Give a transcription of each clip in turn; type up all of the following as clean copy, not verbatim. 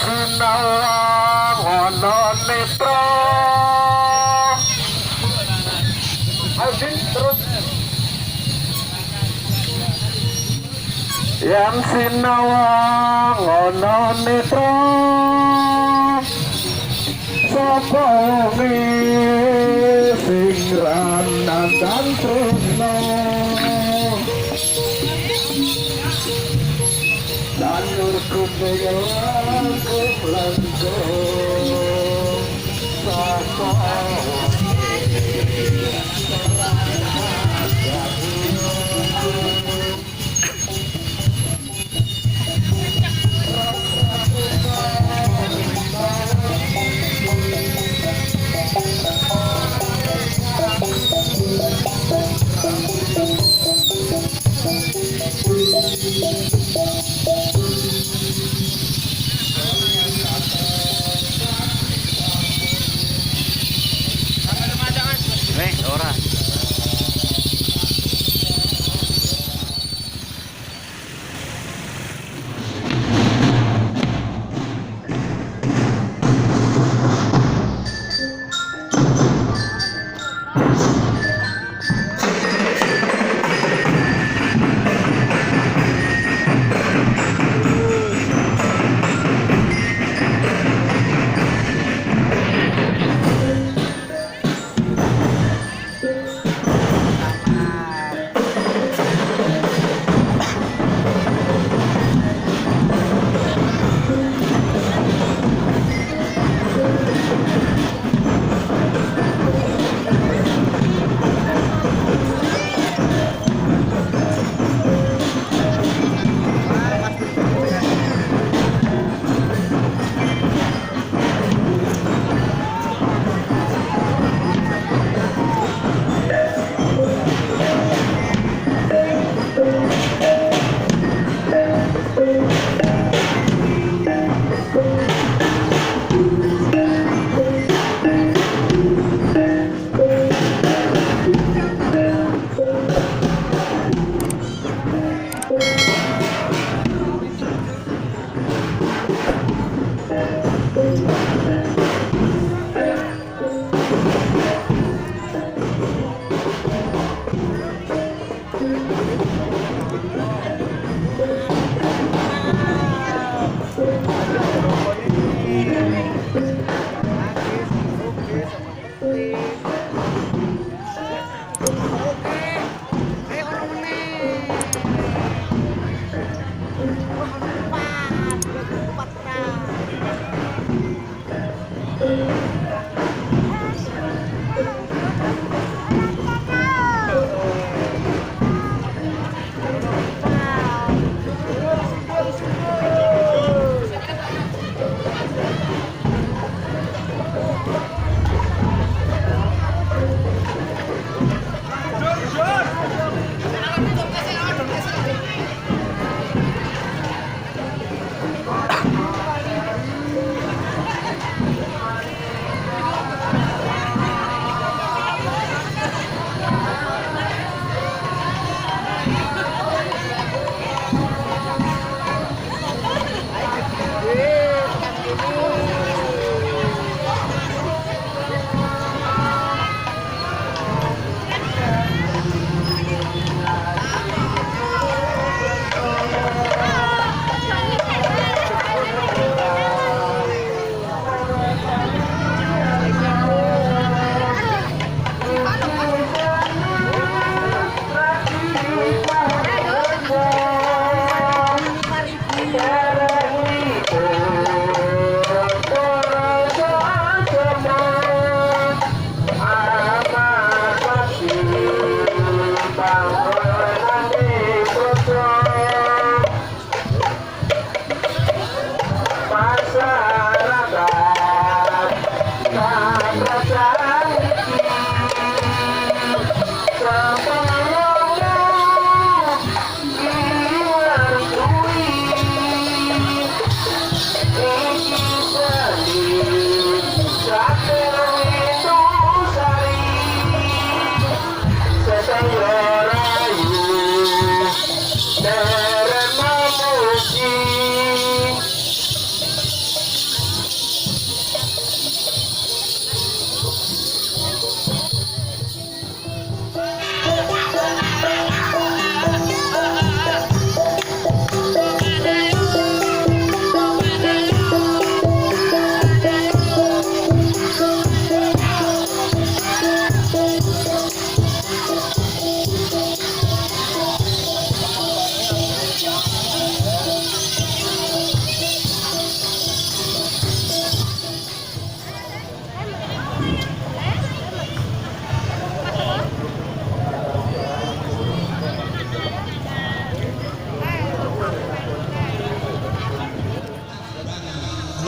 Sinawang ono netro. Ayo terus. Yang sinawang ono netro. Sapa sing randan tresno. Danur kubegawan kumlanco sapa ora.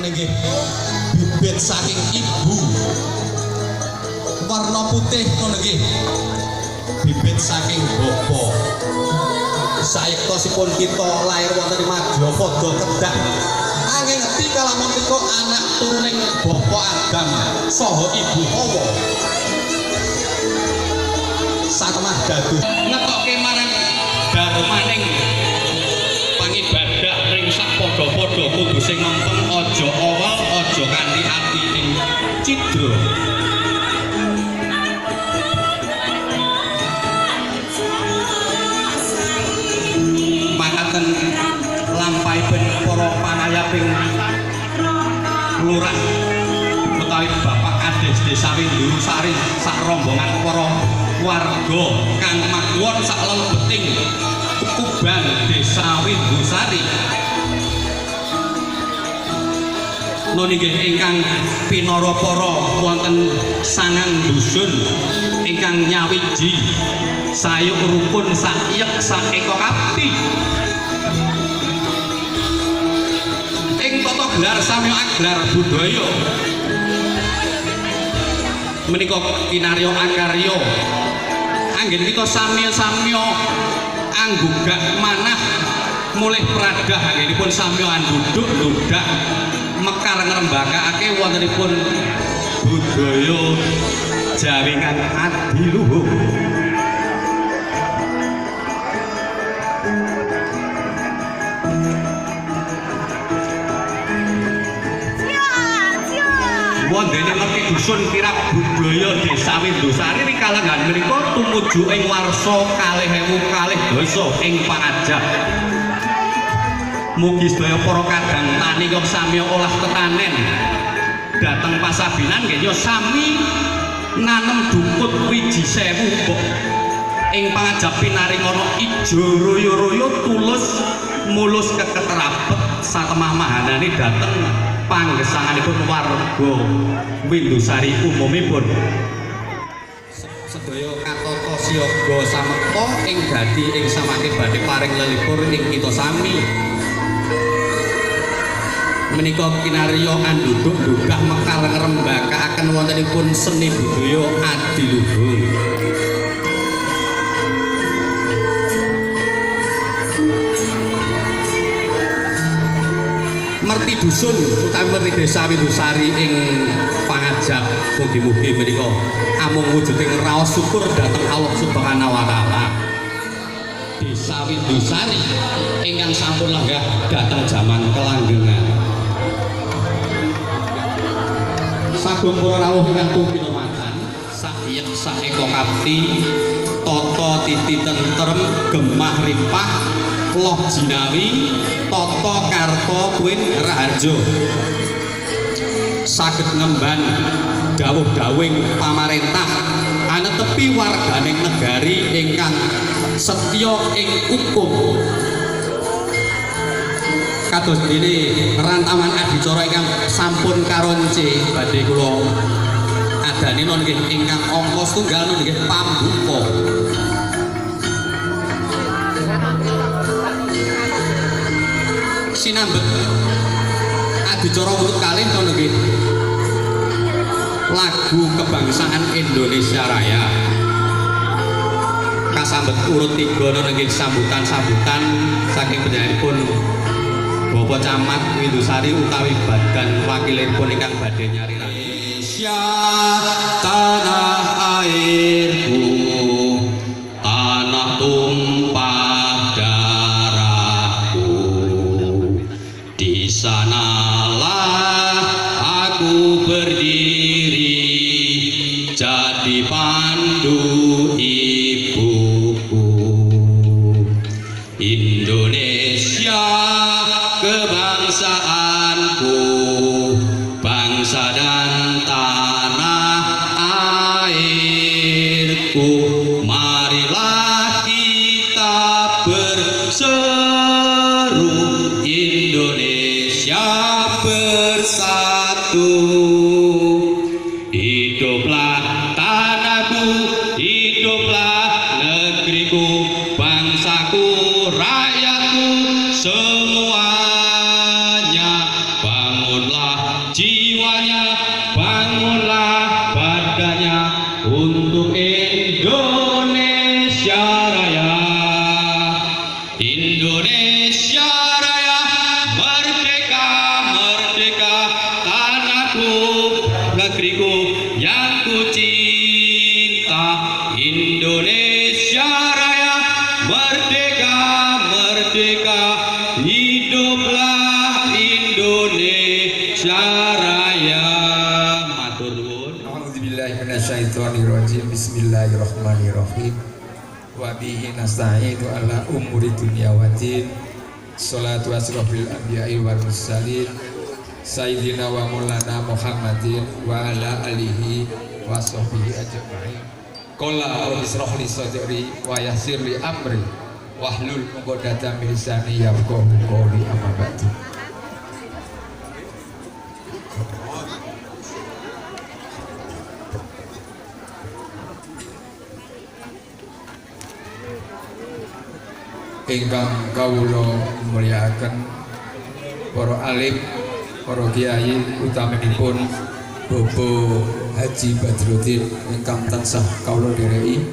ngono nggih bibit saking ibu warna putih ngono nggih bibit saking bapa sayektosipun kita lair wonten ing Madyapada Kedah angin ngerti kalamun menika anak turuning Bapa Adam saha Ibu Hawa satemah dados ngetokke marang darmaning pangibadah ring sak padha-padha kudu sing mempeng aja awal aja kanthi ati ing cidra makaten lampahipun para pangayaping lurah utawi Bapak Kades Desa Windusari sak rombongan para warga kang makuwon sak lebeting Kubang Desa Windusari nggih ingkang pinara para wonten sangang dusun ingkang nyawiji sayuk rukun saiyek saeka kapti ing tata gelar samya aglar budaya menika kinarya akarya anggen kita samya-samya anggugak manah mulih pradah anggenipun samya anduduk ludak mekar ngrembakake wontenipun budaya Jawi kang adiluhung wondene ngerti dusun kirap budaya Desa Windusari ing kalenggan menika tumuju ing warsa 2000 dasa ing Pangajap. Mugi sedaya para kadang tani kok sami olah tetanen dhateng pasabinan nggih ya sami nanem dukut wiji sewu mbok ing Pangajap pinaringana ijo royo-royo tulus mulus keketerapet satemah mahanane dhateng panggesanganipun warga Windusari umumipun sedaya katata siaga samekta ing dadi ing samangke badhe paring lelipur ing kita sami menika kinarya anduduk ndugah mekar ngrembakakaken wontenipun seni budaya adiluhung merti dusun utawi merti Desa Windusari ing Pangajap mugi-mugi menika amung wujuding raos syukur dhateng Allah Subhanahu wa taala. Desa Windusari ingkang sampun lenggah dhateng jaman kelanggengan. Sagung para rawuh ingkang tuminamatan saiyek saeka kapti tata titi tentrem gemah ripah loh jinawi tata karta kuwin raharja saged ngemban dawuh-dawuhing pamarentah anetepi warganing negari ingkang setya ing hukum kados dene rantaman adicara ingkang sampun karonce badhe kula adani nggih ingkang angka setunggal nggih pambuka sinambet adicara urut kalih nggih lagu kebangsaan Indonesia Raya kasambet urut 3 nggih sambutan-sambutan saking penyanipun Bapak Camat Windusari utawi badan wakilipun ingkang badhe nyari Indonesia tanah airku tanah tumpah darahku di sanalah aku berdiri jadi pandu ibuku Indonesia kebangsaanku bangsa dan tanah airku marilah kita berseru Indonesia bersatu hiduplah tanahku hiduplah negeriku bangsaku rakyatku semuanya bangunlah Saraya matur nuwun. A'udzubillahi minasyaitonirrajim. Bismillahirrahmanirrahim. Wa bihi nasta'inu ala umuri dunya waddin. Sholatu asrofil anbiya'i wal mursalin. Sayyidina wa maulana Muhammadin wa ala alihi wa sahbihi ajma'in. Qala rabbi ishrah li sadri wa yassir li amri wahlul 'uqdatam min lisani yafqahu qawli amma ba'du. Ingkang kawula mulyakaken para alim, para kiai utaminipun Bapak Haji Badruddin ingkang tansah kawula dhereki.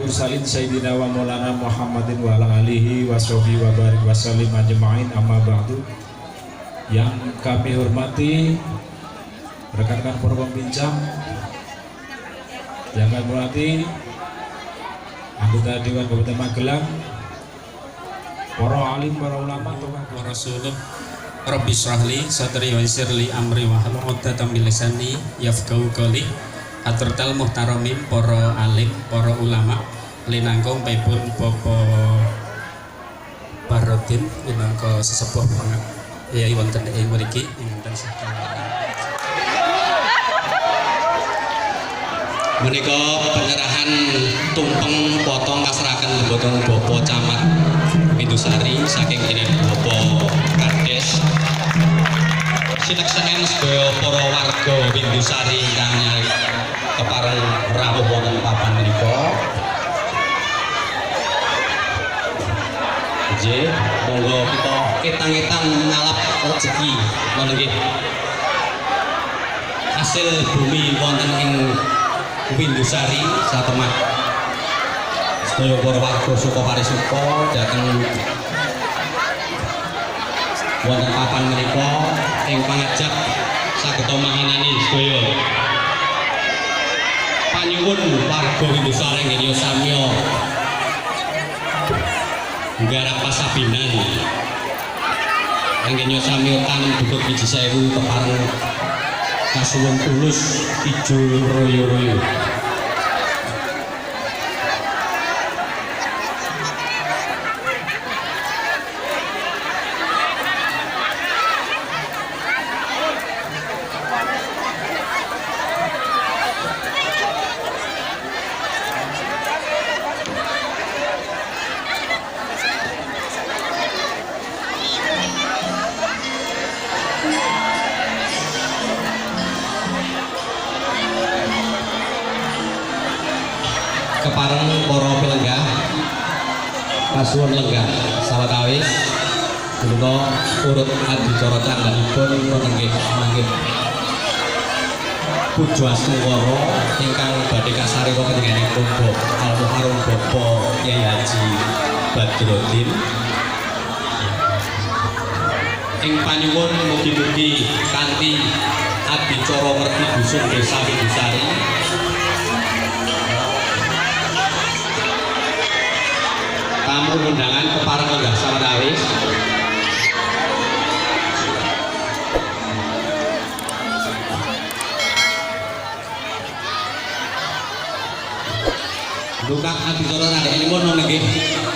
Mursalin Sayyidina wa Maulana Muhammadin wa ala alihi wa sahbihi wa barik wa sallim ajma'in amma ba'du. Yang kami hormati rekan-rekan para pembincang, yang kami hormati anggota Dewan Kabupaten Magelang, para alim, para ulama, wa rasuluh. Rabbi shrahli sadri wa yassirli amri wa hlul 'uqdatam min lisani yafqahu qawli. Haturtal muhtaramin para alim, para ulama, linangkung pipun Bapak Barodin minangka sesepuh yai wonten ing mriki wonten saged. Menika penyerahan tumpeng potong pasrahaken boten Bapak Camat Windusari saking dene Bapak Kades. Sineksen sedaya para warga Windusari ingkang nyari kepareng rawuh wonten papan menika. Nggih, monggo kita ketang-ketang ngalap rezeki ngono nggih. Hasil bumi wonten ing Windusari satemah. Sedaya para warga suka parisuka dhateng wonten papan menika ing pangajap saged mahanani sedaya. Panyuwun warga Windusari nggih samya nggarap pasabinan. Anggen samya tanem dukut wiji sewu kepareng kasuwun tulus ijo royo-royo. Kepareng para pelenggah kasuwun lenggah sawetawis menika urut adicara candhanipun wonten nggih mangke puja asmara ingkang badhe kasariwa panjenenganipun Almuharram Bapak Kyai Haji Badruddin ing panyuwun mugi-mugi kanthi adicara werni dusun Desa Windusari tamu undangan kepareng lenggah sawetawis Dukak adicara randhekanipun nggih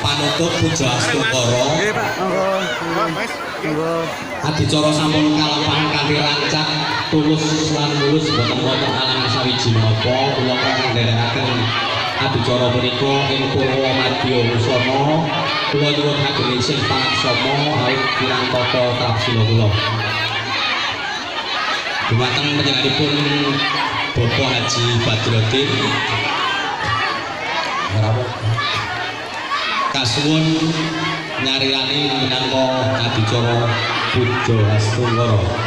panutup puja astungkara. Nggih, Pak. Monggo. Adicara sampun kalampahan kanthi rancak tulus lan mulus boten wonten alangan sawiji menapa kula kandherekaken adicara punika ing Purwomadya Wusana. Kula nyuwun ageng sing pangaksama awit kirang tata tapsila kula. Dumateng panjenenganipun Bapak Haji Badruddin kasuwun nyarirani minangka adicara puja astungkara.